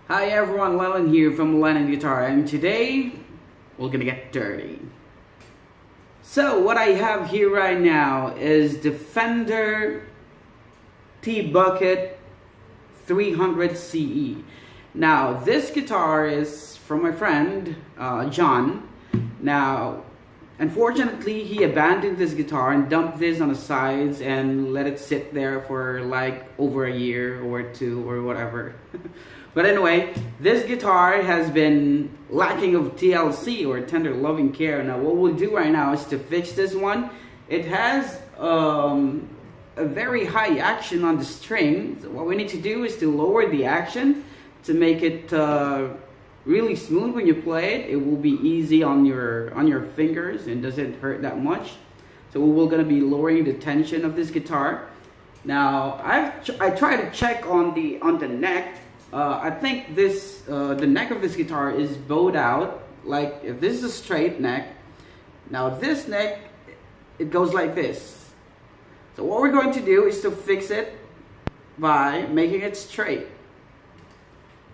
Hi everyone, Lennon here from Lennon Guitar, and today we're gonna get dirty. So what I have here right now is the Fender T-Bucket 300 CE. Now this guitar is from my friend John. Now unfortunately he abandoned this guitar and dumped this on the sides and let it sit there for like over a year or two or whatever. But anyway, this guitar has been lacking of TLC or tender loving care. Now what we'll do right now is to fix this one. It has a very high action on the string. So what we need to do is to lower the action to make it really smooth when you play it. It will be easy on your fingers and doesn't hurt that much. So we're going to be lowering the tension of this guitar. Now I try to check on the neck. I think this the neck of this guitar is bowed out. Like if this is a straight neck, now this neck, it goes like this. So what we're going to do is to fix it by making it straight.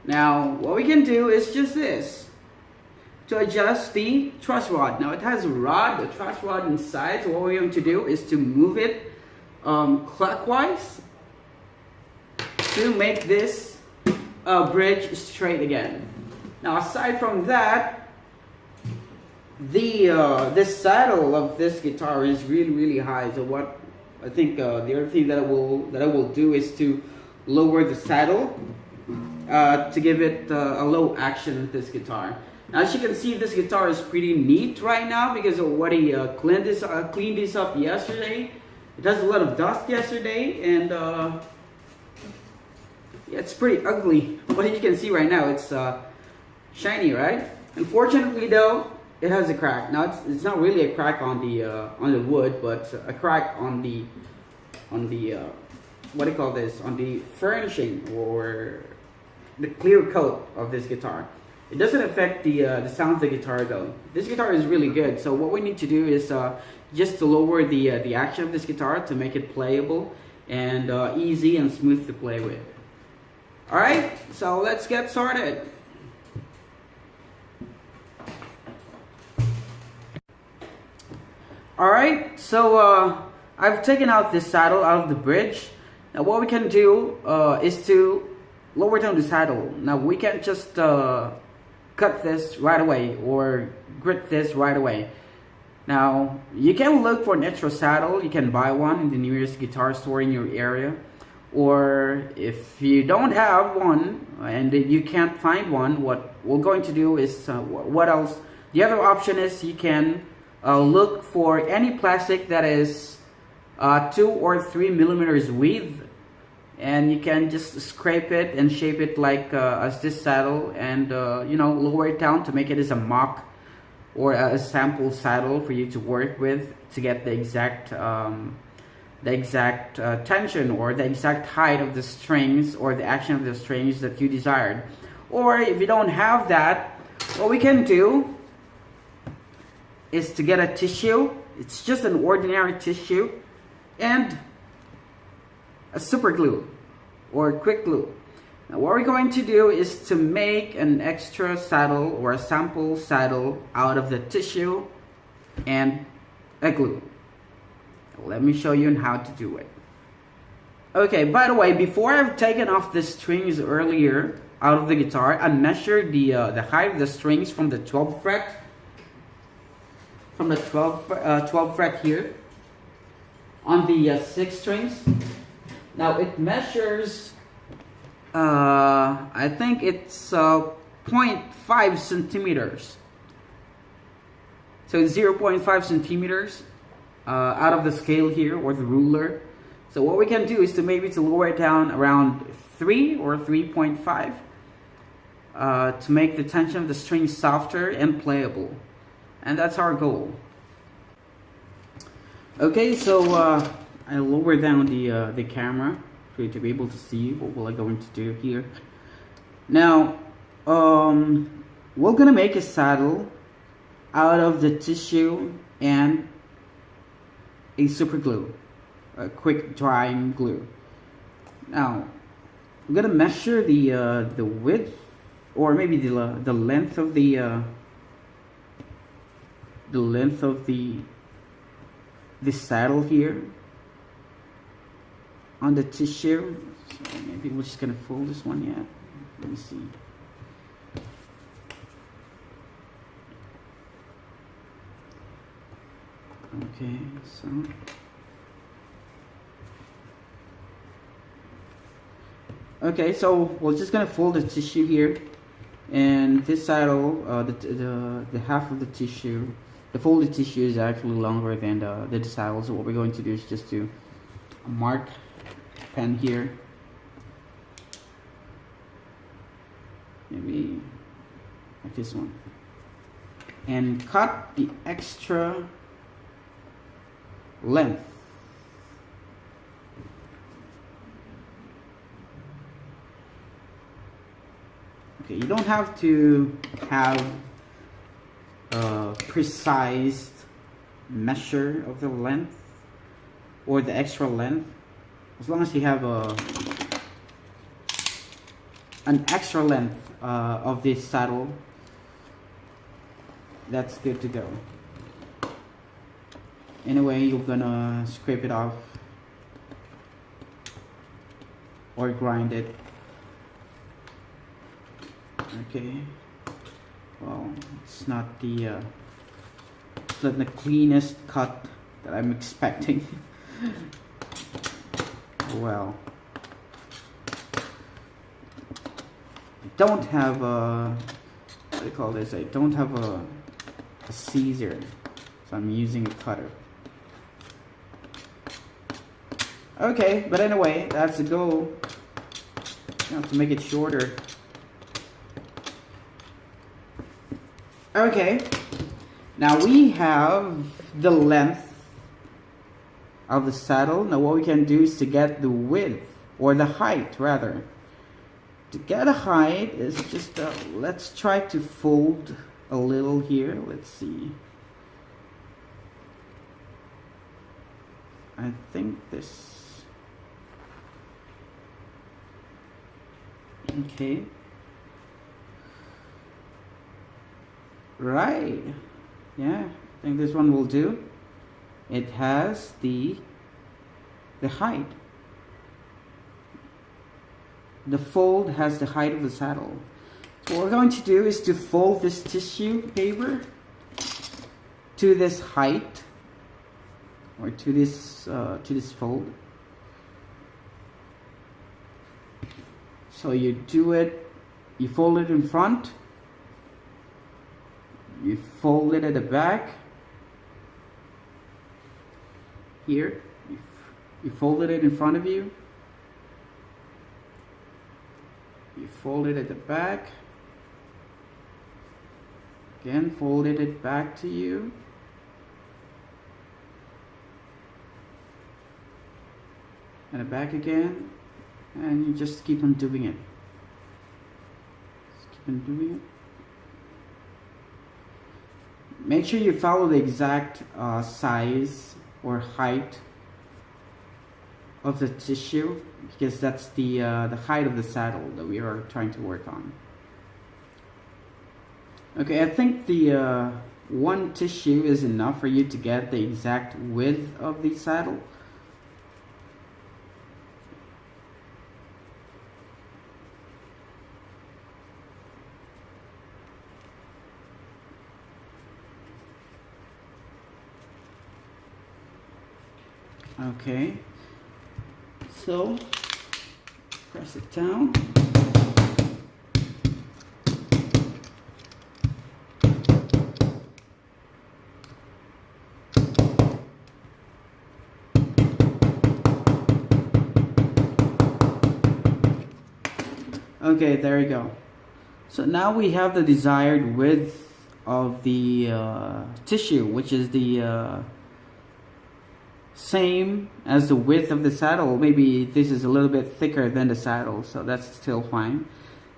Now what we can do is just this, to adjust the truss rod. Now it has a truss rod inside, so what we're going to do is to move it clockwise to make this bridge straight again. Now aside from that, the saddle of this guitar is really high. So what I think the other thing that I will do is to lower the saddle to give it a low action with this guitar. Now as you can see, this guitar is pretty neat right now because of what he cleaned this up yesterday. It has a lot of dust yesterday, and yeah, it's pretty ugly. But you can see right now, it's shiny, right? Unfortunately though, it has a crack. Now it's not really a crack on the wood, but a crack on the what do you call this? On the furnishing or the clear coat of this guitar. It doesn't affect the sound of the guitar though. This guitar is really good. So what we need to do is just to lower the action of this guitar to make it playable and easy and smooth to play with. Alright, so let's get started. Alright, so I've taken out this saddle out of the bridge. Now what we can do is to lower down the saddle. Now we can't just cut this right away or grit this right away. Now you can look for an extra saddle. You can buy one in the nearest guitar store in your area. Or if you don't have one and you can't find one, what we're going to do is what else? The other option is you can look for any plastic that is 2 or 3 millimeters width, and you can just scrape it and shape it like as this saddle, and you know, lower it down to make it as a mock or a sample saddle for you to work with to get the exact tension or the exact height of the strings or the action of the strings that you desired. Or if you don't have that, what we can do is to get a tissue. It's just an ordinary tissue and a super glue or quick glue. Now what we're going to do is to make an extra saddle or a sample saddle out of the tissue and a glue. Let me show you how to do it. Okay, by the way, before I've taken off the strings earlier out of the guitar, I measured the height of the strings from the 12th fret, from the 12th fret here on the 6th strings. Now it measures, I think it's 0.5 centimeters. So it's 0.5 centimeters. Out of the scale here or the ruler. So what we can do is to maybe to lower it down around 3 or 3.5 to make the tension of the string softer and playable, and that's our goal. Okay, so I lower down the camera for you to be able to see what we're going to do here. Now we're gonna make a saddle out of the tissue and a super glue, a quick drying glue. Now I'm gonna measure the width or maybe the length of the saddle here on the tissue. So maybe we're just gonna fold this one yet. Let me see. Okay, so okay, so we're just gonna fold the tissue here, and this saddle, the half of the tissue, the folded tissue is actually longer than the saddle. So what we're going to do is just to mark pen here, maybe like this one, and cut the extra length. Okay, you don't have to have a precise measure of the length or the extra length, as long as you have an extra length of this saddle, that's good to go. Anyway, you're gonna scrape it off or grind it. Okay, well, it's not the cleanest cut that I'm expecting. Well, I don't have a, what do you call this? I don't have a scissor, so I'm using a cutter. Okay, but anyway, that's the goal. You have to make it shorter. Okay, now we have the length of the saddle. Now what we can do is to get the width, or the height rather. To get a height is just, let's try to fold a little here. Let's see. I think this. Okay. Right. Yeah, I think this one will do. It has the height. The fold has the height of the saddle. So what we're going to do is to fold this tissue paper to this height, or to this fold. So you do it, you fold it in front, you fold it at the back, here, you folded it in front of you, you fold it at the back, again folded it back to you, and back again, and you just keep on doing it. Just keep on doing it. Make sure you follow the exact size or height of the tissue, because that's the height of the saddle that we are trying to work on. Okay, I think the one tissue is enough for you to get the exact width of the saddle. Okay, so press it down. Okay, there you go. So now we have the desired width of the tissue, which is the same as the width of the saddle. Maybe this is a little bit thicker than the saddle, so that's still fine.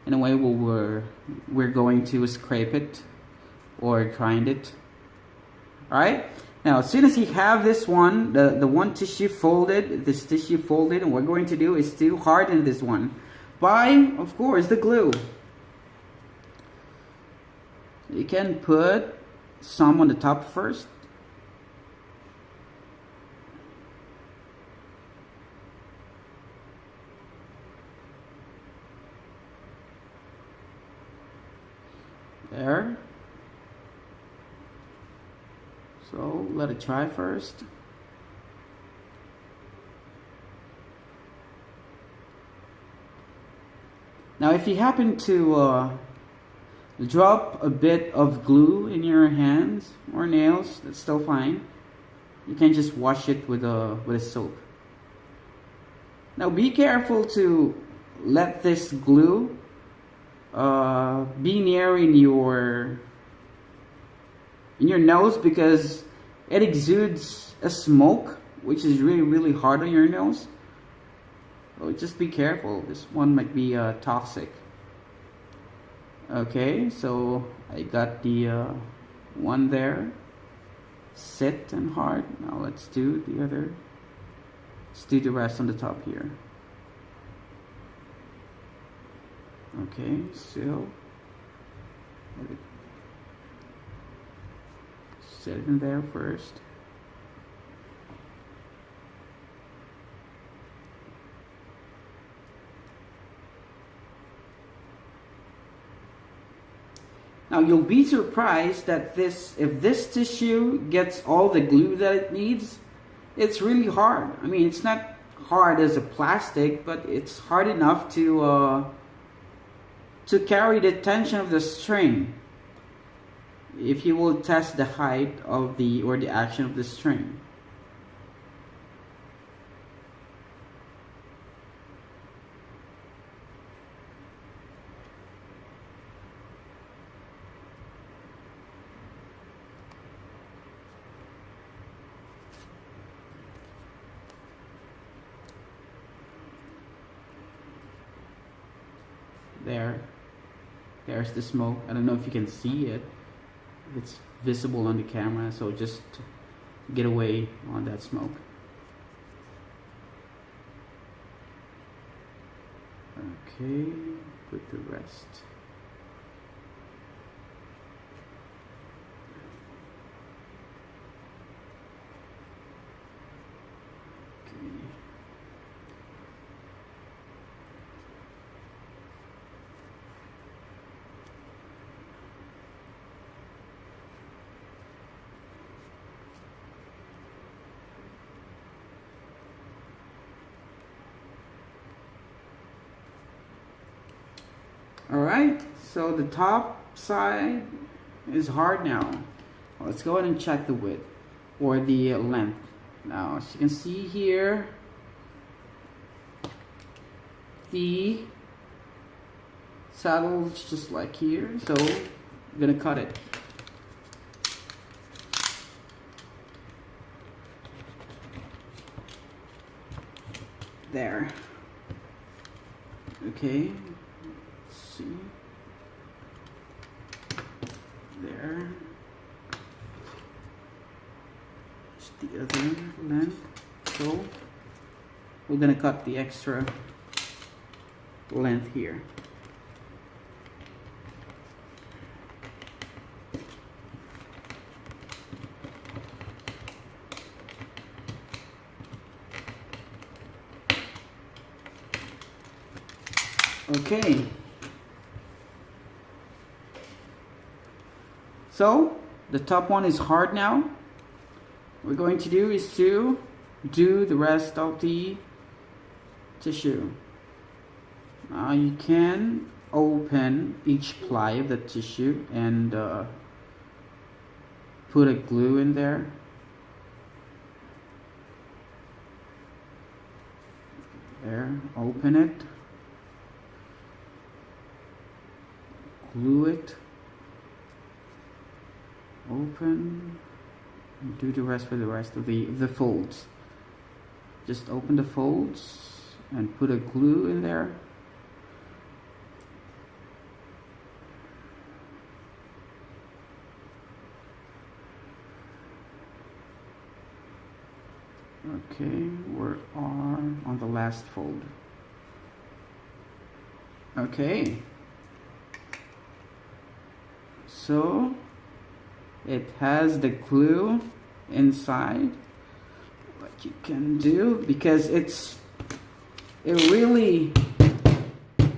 Anyway, we're going to scrape it or grind it. Alright, now as soon as you have this one, the one tissue folded, this tissue folded, and what we're going to do is to harden this one by, of course, the glue. You can put some on the top first. There. So let it dry first. Now if you happen to drop a bit of glue in your hands or nails, that's still fine. You can just wash it with a soap. Now be careful to let this glue be near in your nose, because it exudes a smoke which is really hard on your nose. So just be careful. This one might be toxic. Okay, so I got the one there set and hard. Now let's do the other. Let's do the rest on the top here. Okay, so set it in there first. Now you'll be surprised that if this tissue gets all the glue that it needs, it's really hard. I mean, it's not hard as a plastic, but it's hard enough to carry the tension of the string. If you will test the height of the action of the string. There's the smoke. I don't know if you can see it. It's visible on the camera, so just get away on that smoke. Okay, put the rest. Alright, so the top side is hard now. Let's go ahead and check the width or the length. Now, as you can see here, the saddle is just like here, so I'm gonna cut it. There. Okay. See there. Just the other length. So we're gonna cut the extra length here. Okay. So the top one is hard now. What we're going to do is to do the rest of the tissue. Now you can open each ply of the tissue and put a glue in there. There, open it, glue it, open, and do the rest for the rest of the folds. Just open the folds and put a glue in there. Okay, we are on the last fold. Okay. So it has the glue inside. What you can do, because it really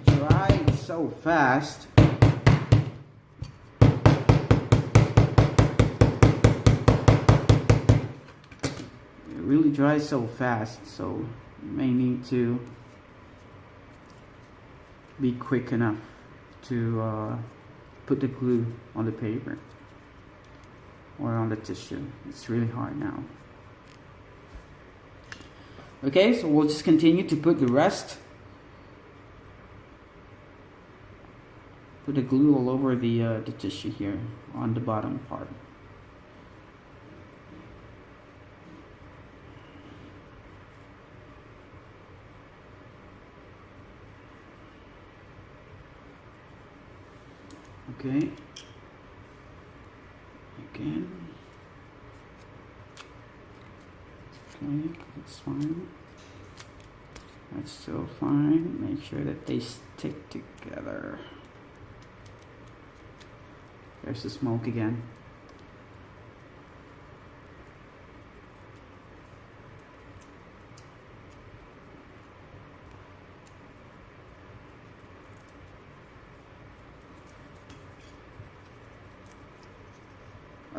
dried so fast. It really dries so fast, so you may need to be quick enough to put the glue on the paper or on the tissue. It's really hard now. Okay, so we'll just continue to put the rest. Put the glue all over the tissue here on the bottom part. Okay. Again. Okay, that's fine. That's still fine. Make sure that they stick together. There's the smoke again.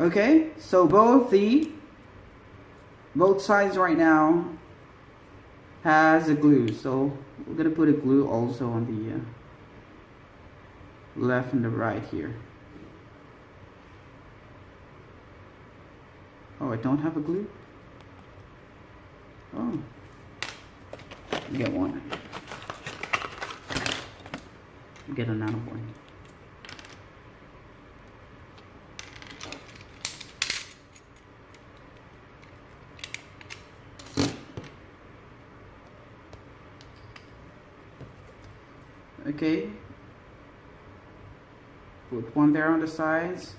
Okay, so both sides right now has a glue, so we're gonna put a glue also on the left and the right here. Oh, I don't have a glue? Oh, get one. Get another one. Okay, put one there on the sides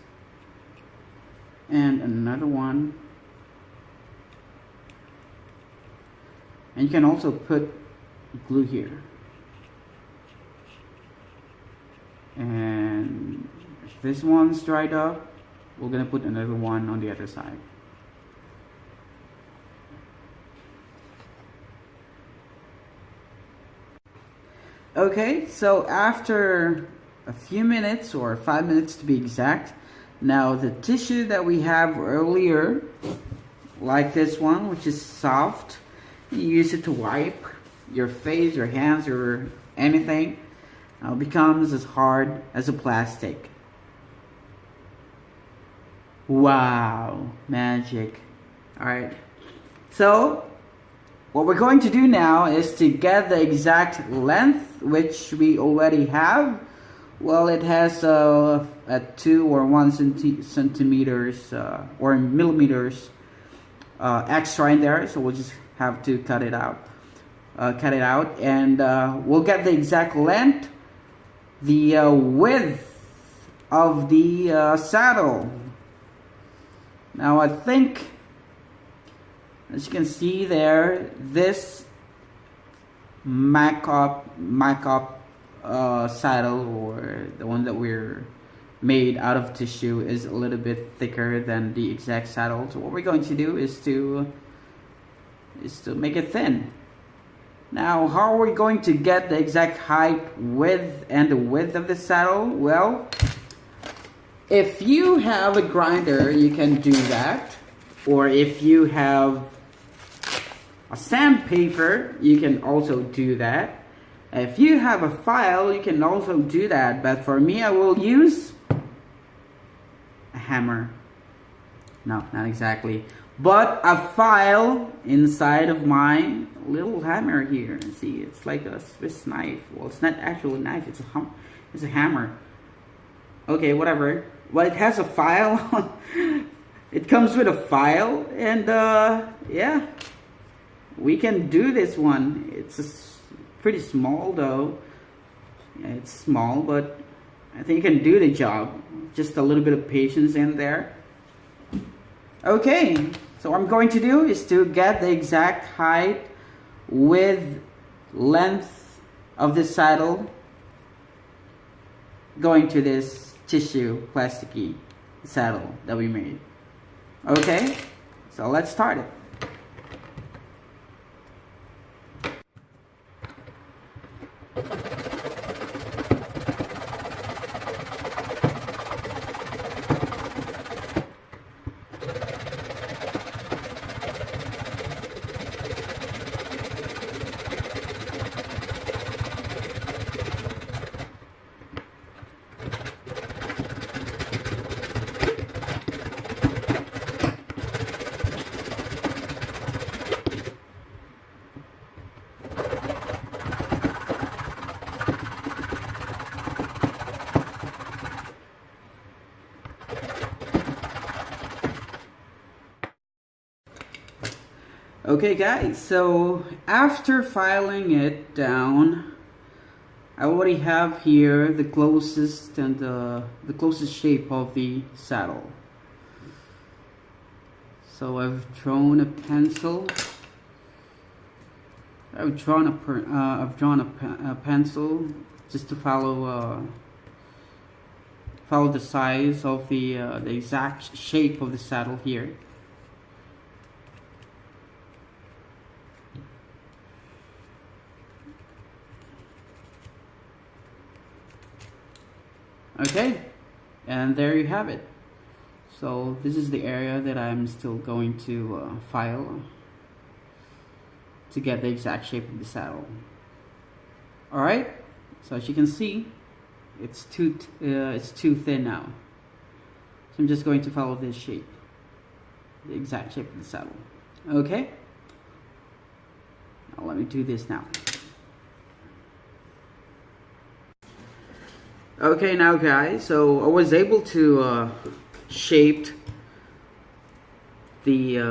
and another one, and you can also put glue here, and if this one's dried up, we're gonna put another one on the other side. Okay, so after a few minutes, or 5 minutes to be exact, now the tissue that we have earlier, like this one, which is soft, you use it to wipe your face, your hands, or anything, becomes as hard as a plastic. Wow, magic. Alright, so what we're going to do now is to get the exact length, which we already have. Well, it has a 2 or 1 centimeters or millimeters extra in there, so we'll just have to cut it out. And we'll get the exact length, the width of the saddle. Now I think, as you can see there, this mock-up saddle, or the one that we're made out of tissue, is a little bit thicker than the exact saddle. So what we're going to do is to make it thin. Now, how are we going to get the exact height, width, and the width of the saddle? Well, if you have a grinder, you can do that. Or if you have a sandpaper, you can also do that. If you have a file, you can also do that. But for me, I will use a hammer. No, not exactly. But a file inside of my little hammer here. See, it's like a Swiss knife. Well, it's not actually a knife, it's a hammer. Okay, whatever. Well, it has a file. It comes with a file, and yeah, we can do this one. It's pretty small though. Yeah, it's small, but I think it can do the job. Just a little bit of patience in there. Okay, so what I'm going to do is to get the exact height, width, length of this saddle going to this tissue plasticky saddle that we made. Okay, so let's start it. Okay guys, so after filing it down, I already have here the closest and the closest shape of the saddle. So I've drawn a pencil. I've drawn a pencil just to follow the size of the exact shape of the saddle here. Okay, and there you have it. So this is the area that I'm still going to file to get the exact shape of the saddle. Alright, so as you can see, it's too thin now. So I'm just going to follow this shape, the exact shape of the saddle. Okay, now let me do this now. Okay, now guys, so I was able to shape the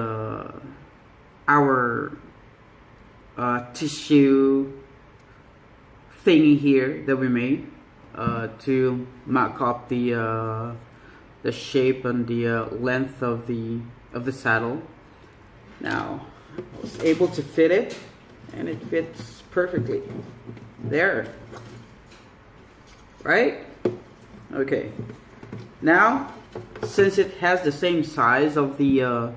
our tissue thingy here that we made to mock up the shape and the length of the saddle. Now I was able to fit it, and it fits perfectly there. Right? Okay. Now, since it has the same size of the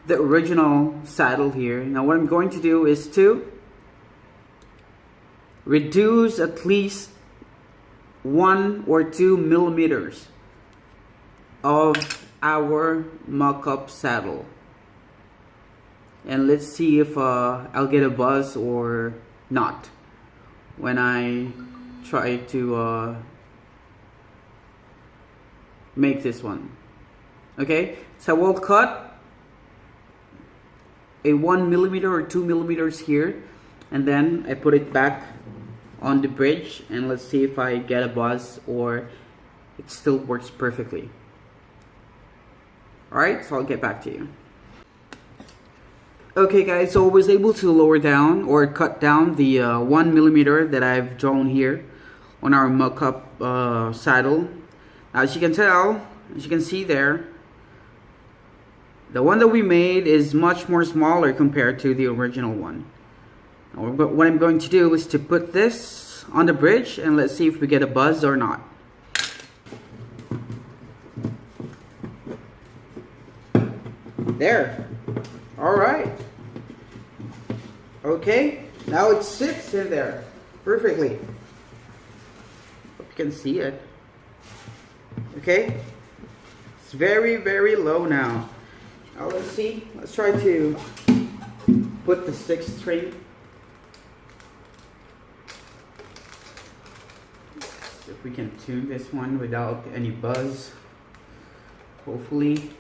original saddle here, now what I'm going to do is to reduce at least 1 or 2 millimeters of our mock-up saddle, and let's see if I'll get a buzz or not when I try to make this one. Okay, so we'll cut a 1 millimeter or 2 millimeters here, and then I put it back on the bridge, and let's see if I get a buzz or it still works perfectly. Alright, so I'll get back to you. Okay guys, so I was able to lower down or cut down the 1 millimeter that I've drawn here on our mock-up saddle. As you can tell, as you can see there, the one that we made is much more smaller compared to the original one. Now, what I'm going to do is to put this on the bridge, and let's see if we get a buzz or not. There. Alright. Okay, now it sits in there perfectly. Hope you can see it. Okay, it's very, very low now. Now let's see. Let's try to put the 6th string. If we can tune this one without any buzz, hopefully.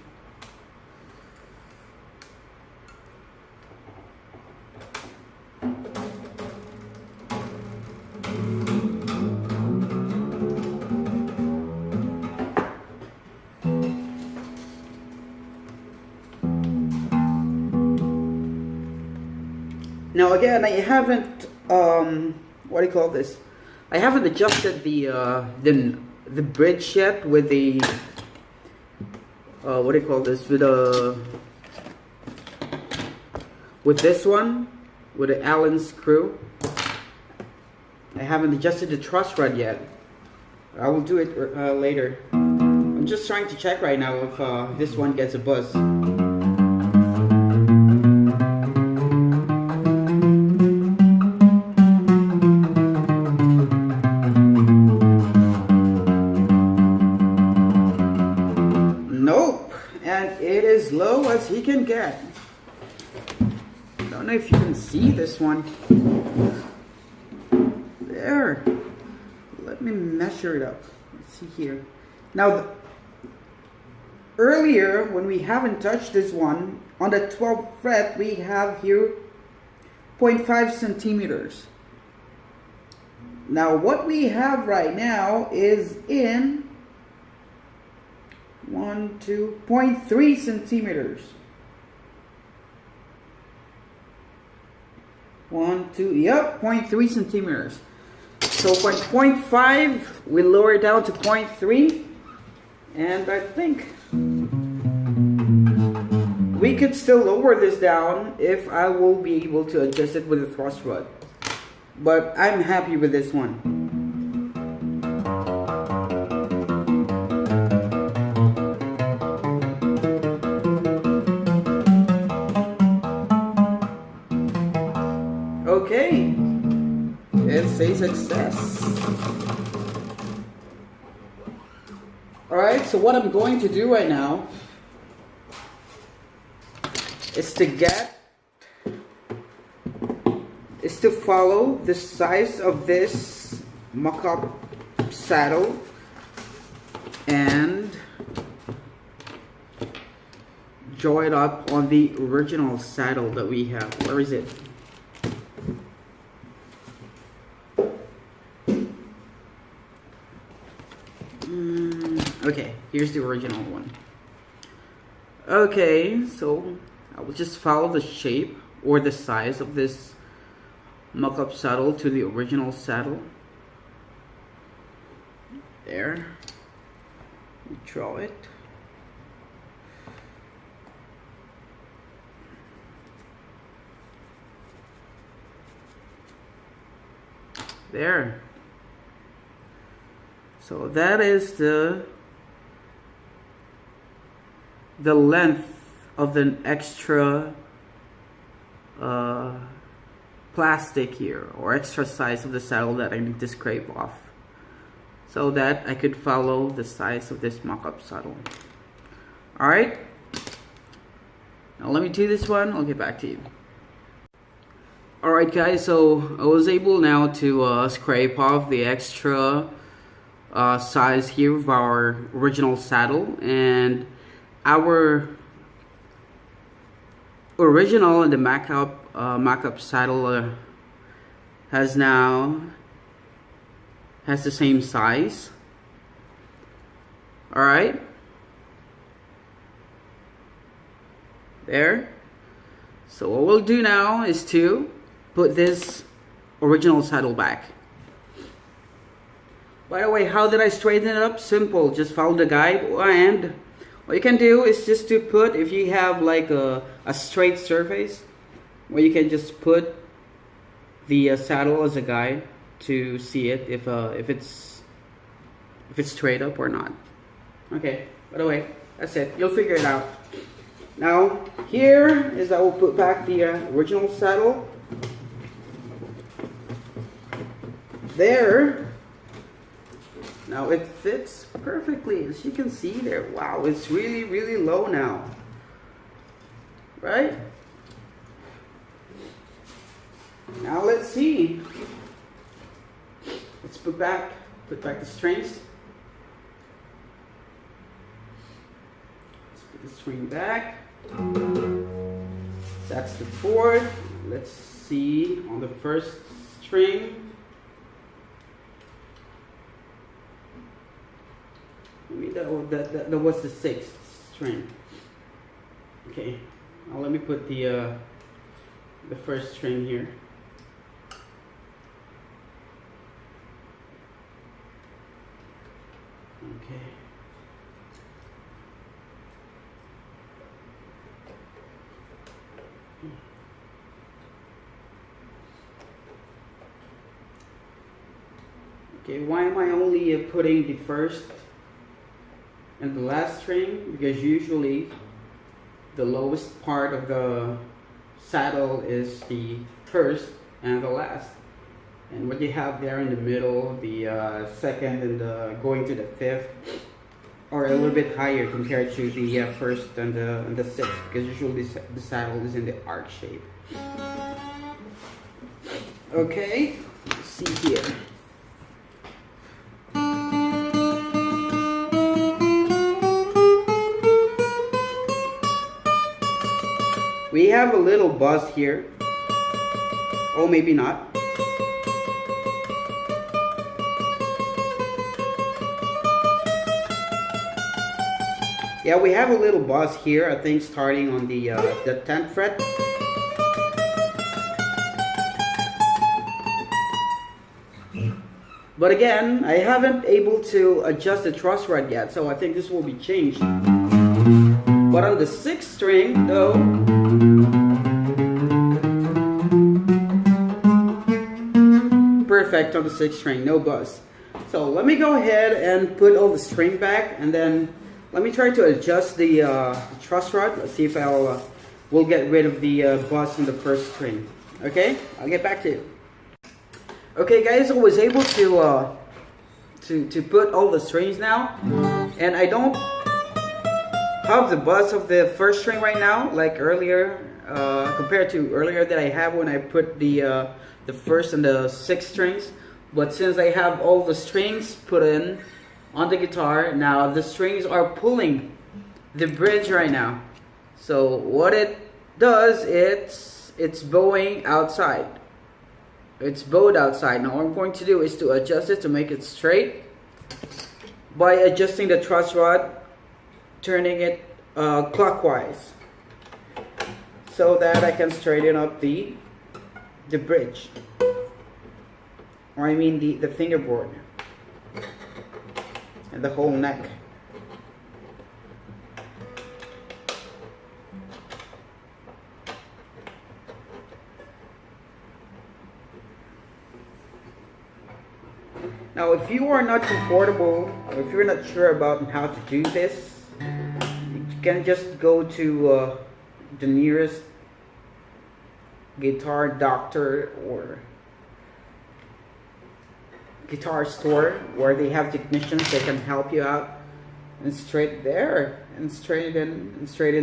Now again, I haven't what do you call this? I haven't adjusted the bridge yet with the what do you call this? With this one, with the Allen screw. I haven't adjusted the truss rod yet. I will do it later. I'm just trying to check right now if this one gets a buzz. Nope, and it is low as he can get. I don't know if you can see this one. There. Let me measure it up. Let's see here. Now, earlier when we haven't touched this one, on the 12th fret we have here 0.5 centimeters. Now what we have right now is in 0.3 centimeters. 0.3 centimeters. So from 0.5 we lower it down to 0.3, and I think we could still lower this down if I will be able to adjust it with a thrust rod. But I'm happy with this one. Okay, it's a success. Alright, so what I'm going to do right now is to follow the size of this mock-up saddle and draw it up on the original saddle that we have. Where is it? Okay, here's the original one. Okay, so I will just follow the shape or the size of this mock-up saddle to the original saddle. There. Draw it. There. So that is the length of the extra plastic here, or extra size of the saddle that I need to scrape off, so that I could follow the size of this mock-up saddle. Alright, now let me do this one, I'll get back to you. Alright guys, so I was able now to scrape off the extra size here of our original saddle, and our original and the mock-up saddle has the same size. Alright, there. So what we'll do now is to put this original saddle back. By the way, how did I straighten it up? Simple, just follow the guide, and what you can do is just to put, if you have like a straight surface, where you can just put the saddle as a guide to see it if it's straight up or not. Okay, by the way, that's it. You'll figure it out. Now here is, I will put back the original saddle. There. Now it fits perfectly, as you can see there. Wow, it's really, really low now. Right? Now let's see. Let's put back the strings. Let's put the string back. That's the fourth. Let's see on the first string. That was the sixth string. Okay, now let me put the first string here. Okay. Okay, why am I only putting the first and the last string? Because usually the lowest part of the saddle is the first and the last, and what you have there in the middle, the second and the going to the fifth, are a little bit higher compared to the first and the sixth, because usually the saddle is in the arc shape. Okay, let's see here. We have a little buzz here. Oh, maybe not. Yeah, we have a little buzz here, I think starting on the 10th fret. But again, I haven't able to adjust the truss rod yet, so I think this will be changed. But on the 6th string, though, perfect on the 6th string, no buzz. So let me go ahead and put all the string back, and then let me try to adjust the truss rod. Let's see if we'll get rid of the buzz in the 1st string. Okay, I'll get back to you. Okay, guys, I was able to put all the strings now, and I don't have the buzz of the 1st string right now, like earlier, compared to earlier that I have when I put the 1st and the 6th strings. But since I have all the strings put in on the guitar, now the strings are pulling the bridge right now. So what it does, it's bowing outside. It's bowed outside. Now what I'm going to do is to adjust it to make it straight by adjusting the truss rod, turning it clockwise, so that I can straighten up the bridge, or I mean the fingerboard and the whole neck. Now if you are not comfortable, or if you're not sure about how to do this, you can just go to the nearest guitar doctor or guitar store where they have technicians that can help you out and straighten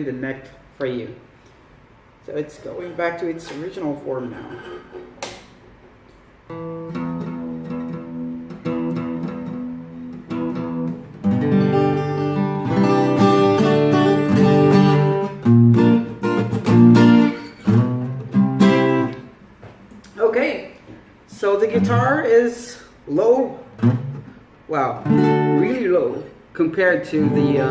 the neck for you. So it's going back to its original form now. Okay, so the guitar is low, wow, really low compared to the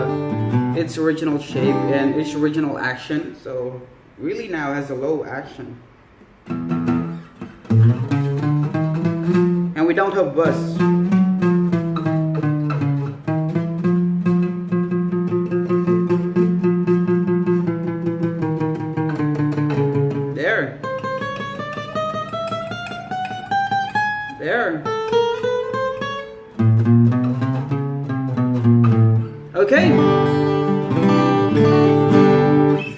its original shape and its original action. So really now has a low action, and we don't have buzz. There. Okay.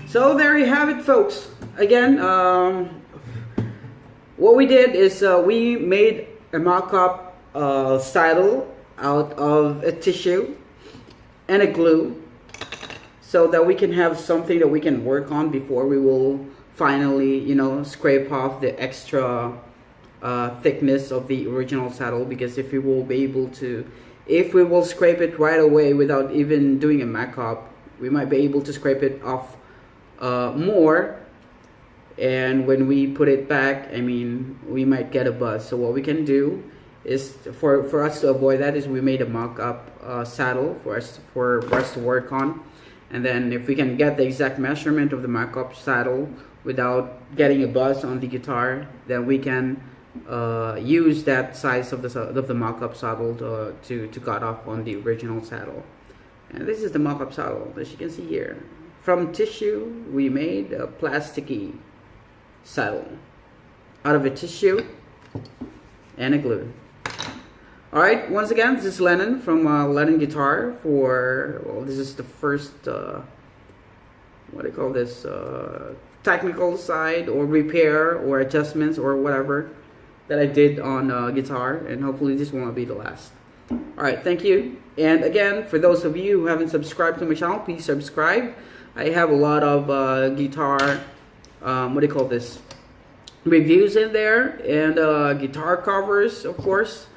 So there you have it, folks. Again, what we did is we made a mock-up saddle out of a tissue and a glue, so that we can have something that we can work on before we will finally, you know, scrape off the extra thickness of the original saddle. Because if we will scrape it right away without even doing a mock-up, we might be able to scrape it off more, and when we put it back, I mean, we might get a buzz. So what we can do is, for us to avoid that, is we made a mock-up saddle for us to work on. And then if we can get the exact measurement of the mock-up saddle without getting a buzz on the guitar, then we can use that size of the mock-up saddle to cut off on the original saddle. And this is the mock-up saddle, as you can see here. From tissue, we made a plasticky saddle out of a tissue and a glue. All right, once again, this is Lennon from Lennon Guitar for, well, this is the first, what do you call this, technical side or repair or adjustments or whatever that I did on guitar, and hopefully this will not be the last. All right, thank you. And again, for those of you who haven't subscribed to my channel, please subscribe. I have a lot of guitar, what do you call this, reviews in there, and guitar covers, of course.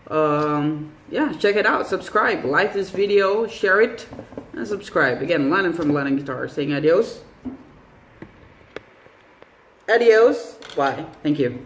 Yeah, check it out, subscribe, like this video, share it, and subscribe. Again, Lennon from Lennon Guitar saying adios. Adios. Bye. Thank you.